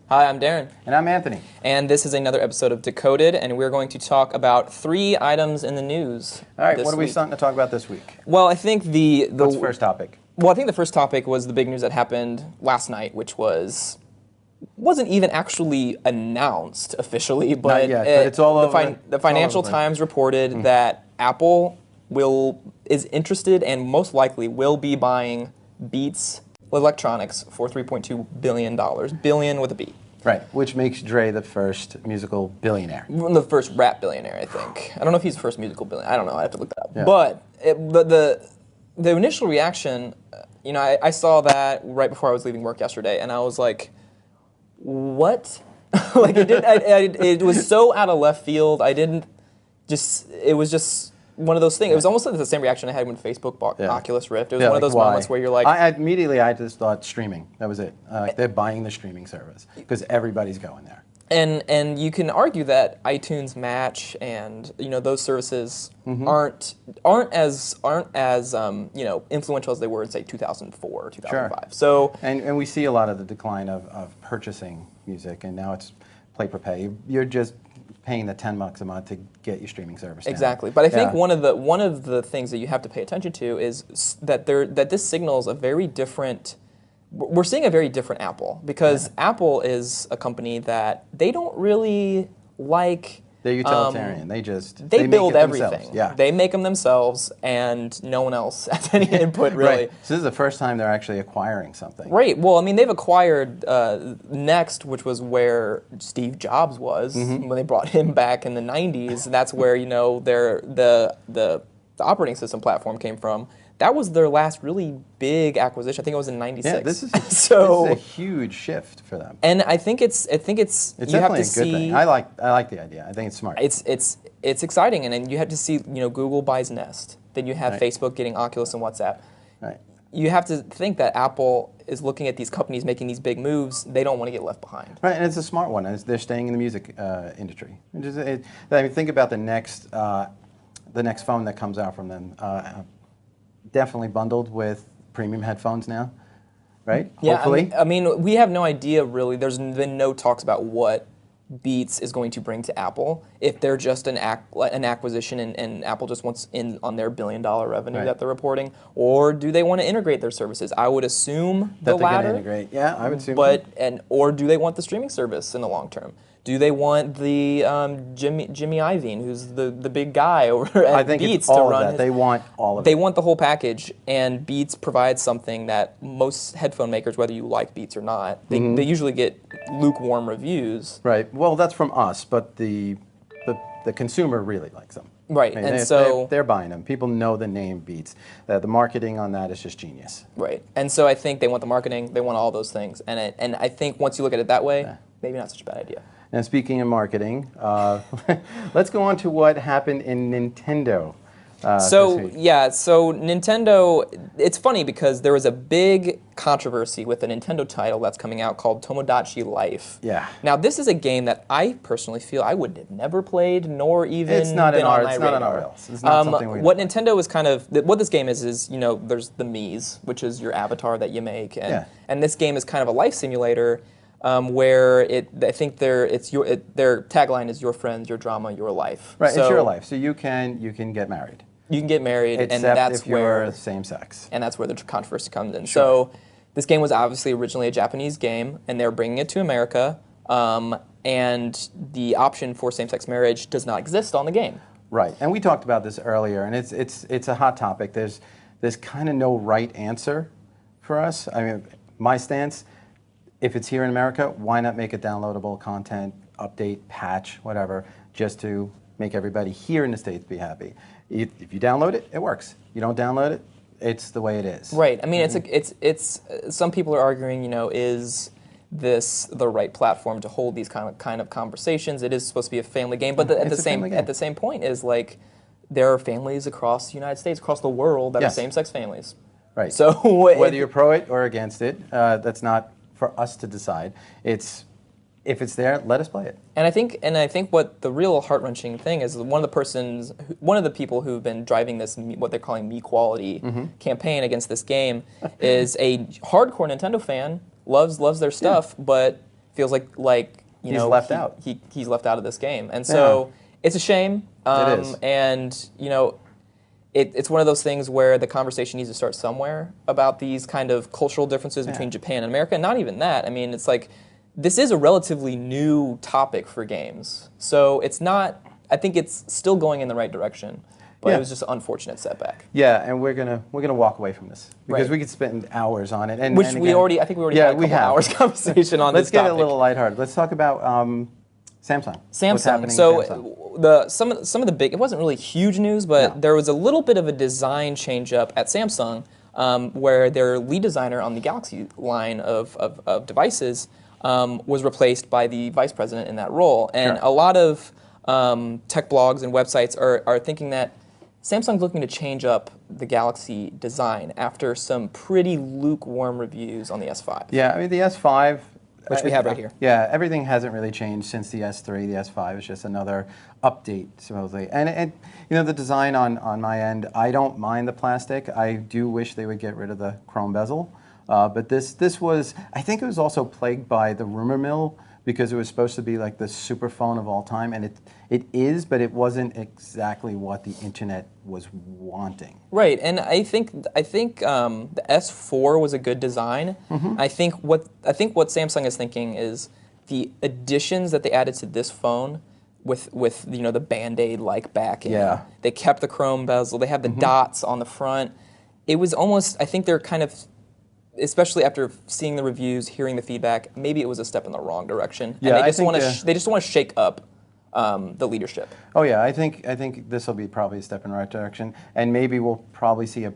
Hi, I'm Darren. And I'm Anthony. And this is another episode of Decoded, and we're going to talk about 3 items in the news. All right, what are we starting to talk about this week? Well, I think the What's the first topic? Well, I think the first topic was the big news that happened last night, which wasn't even actually announced officially, but, Not yet, but it's all over. The Financial Times reported that Apple is interested and most likely will be buying Beats Electronics for $3.2 billion. Billion with a B. Right, which makes Dre the first musical billionaire. The first rap billionaire, I think. I don't know if he's the first musical billionaire. I don't know. I have to look that up. Yeah. But the initial reaction, I saw that right before I was leaving work yesterday, and I was like, what? Like, it was so out of left field. It was just one of those things. It was almost like the same reaction I had when Facebook bought Oculus Rift. It was one of those moments where you're like... I just thought streaming. That was it. They're buying the streaming service because everybody's going there. And you can argue that iTunes Match and those services aren't as influential as they were in, say, 2004 or 2005. Sure. So and we see a lot of the decline of purchasing music, and now it's play per pay. You're just paying the $10 a month to get your streaming service down. Exactly, but I think one of the things that you have to pay attention to is that this signals a very different. We're seeing a very different Apple because Apple is a company that they don't really like. They're utilitarian. They build everything. Themselves. Yeah. They make them themselves, and no one else has any input really. Right. So this is the first time they're actually acquiring something. Right. Well, I mean, they've acquired Next, which was where Steve Jobs was when they brought him back in the '90s. That's where the operating system platform came from. That was their last really big acquisition. I think it was in '96. Yeah, this is a huge shift for them. And I think it's It's definitely a good thing. I like the idea. I think it's smart. It's exciting, and then you have to see Google buys Nest. Then you have Facebook getting Oculus and WhatsApp. Right. You have to think that Apple is looking at these companies making these big moves. They don't want to get left behind. Right, and it's a smart one. They're staying in the music industry. Think about the next phone that comes out from them. Definitely bundled with premium headphones now, right? Yeah, hopefully. I mean, we have no idea really. There's been no talks about what Beats is going to bring to Apple. If they're just an acquisition and Apple just wants in on their $1 billion revenue that they're reporting, or do they want to integrate their services? I would assume the latter. Integrate. Yeah, I would assume. Or do they want the streaming service in the long term? Do they want the Jimmy Iovine, who's the big guy over at Beats, to run? They want all of it. They want the whole package, and Beats provides something that most headphone makers, whether you like Beats or not, they usually get lukewarm reviews. Right. Well, that's from us, but the consumer really likes them. Right, I mean, they're buying them. People know the name Beats. The marketing on that is just genius. Right, and so I think they want the marketing, they want all those things, and I think once you look at it that way, maybe not such a bad idea. And speaking of marketing, let's go on to what happened in Nintendo. So Nintendo, it's funny because there was a big controversy with a Nintendo title that's coming out called Tomodachi Life. Yeah. Now, this is a game that I personally feel I would have never played, nor even It's not been on my It's radar. not on our rails. It's not something we What Nintendo is what this game is there's the Mii's, which is your avatar that you make, and this game is kind of a life simulator. Where I think their tagline is "Your friends, your drama, your life." Right, it's your life. So you can get married. You can get married, Except and that's if you're same sex. And that's where the controversy comes in. Sure. So this game was obviously originally a Japanese game, and they're bringing it to America. And the option for same-sex marriage does not exist on the game. Right, and we talked about this earlier, and it's a hot topic. There's kind of no right answer for us. I mean, my stance. If it's here in America, why not make it downloadable content, update, patch, whatever, just to make everybody here in the States be happy? If you download it, it works. You don't download it, it's the way it is. Right. I mean, it's some people are arguing, is this the right platform to hold these kind of conversations? It is supposed to be a family game, but at the same point is like there are families across the United States, across the world that are same-sex families. Right. So whether you're pro it or against it, that's not for us to decide. If it's there, let us play it. And I think what the real heart-wrenching thing is one of the people who've been driving this what they're calling me-quality campaign against this game is a hardcore Nintendo fan, loves their stuff, but feels like He's left out. He's left out of this game, and so it's a shame. It is. And it's one of those things where the conversation needs to start somewhere about these kind of cultural differences between Japan and America. And not even that. I mean, it's like this is a relatively new topic for games, so it's not. I think it's still going in the right direction. But it was just an unfortunate setback. Yeah, and we're gonna walk away from this because we could spend hours on it. And which and we already had a couple hours conversation on this topic. Let's get a topic. little lighthearted. Let's talk about Samsung. What's happening So in Samsung? some of the big, it wasn't really huge news, but there was a little bit of a design change up at Samsung, where their lead designer on the Galaxy line of devices was replaced by the vice president in that role, and a lot of tech blogs and websites are thinking that Samsung's looking to change up the Galaxy design after some pretty lukewarm reviews on the S5. Yeah, I mean the S5, which we have right here. Yeah, everything hasn't really changed since the S3. The S5 is just another update, supposedly. And the design on my end, I don't mind the plastic. I do wish they would get rid of the chrome bezel. But this was, I think it was also plagued by the rumor mill, because it was supposed to be like the super phone of all time, and it is, but it wasn't exactly what the internet was wanting. Right, and I think the S4 was a good design. I think what Samsung is thinking is the additions that they added to this phone with the Band-Aid like backing. Yeah. They kept the chrome bezel. They have the dots on the front. It was almost, I think they're kind of, especially after seeing the reviews, hearing the feedback, maybe it was a step in the wrong direction. Yeah, and they just want to shake up the leadership. Oh yeah, I think this will be probably a step in the right direction, and maybe we'll probably see a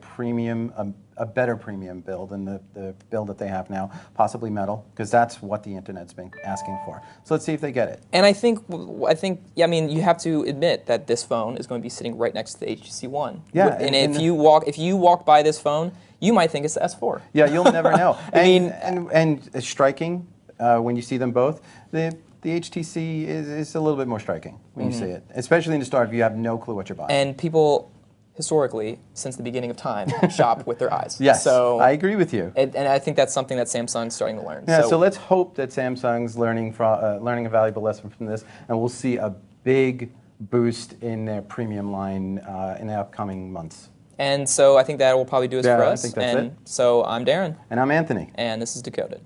better premium build than the build that they have now, possibly metal, because that's what the internet's been asking for. So let's see if they get it. And I think I mean, you have to admit that this phone is going to be sitting right next to the HTC One. Yeah, and if you walk by this phone, you might think it's the S4. Yeah, you'll never know. And and it's striking when you see them both. The HTC is a little bit more striking when you see it, especially in the start. You have no clue what you're buying. And people, historically, since the beginning of time, shop with their eyes. Yes, so I agree with you. And I think that's something that Samsung's starting to learn. Yeah, so let's hope that Samsung's learning a valuable lesson from this, and we'll see a big boost in their premium line in the upcoming months. And so I think that will probably do it for us. I think that's it. So I'm Darren. And I'm Anthony. And this is Decoded.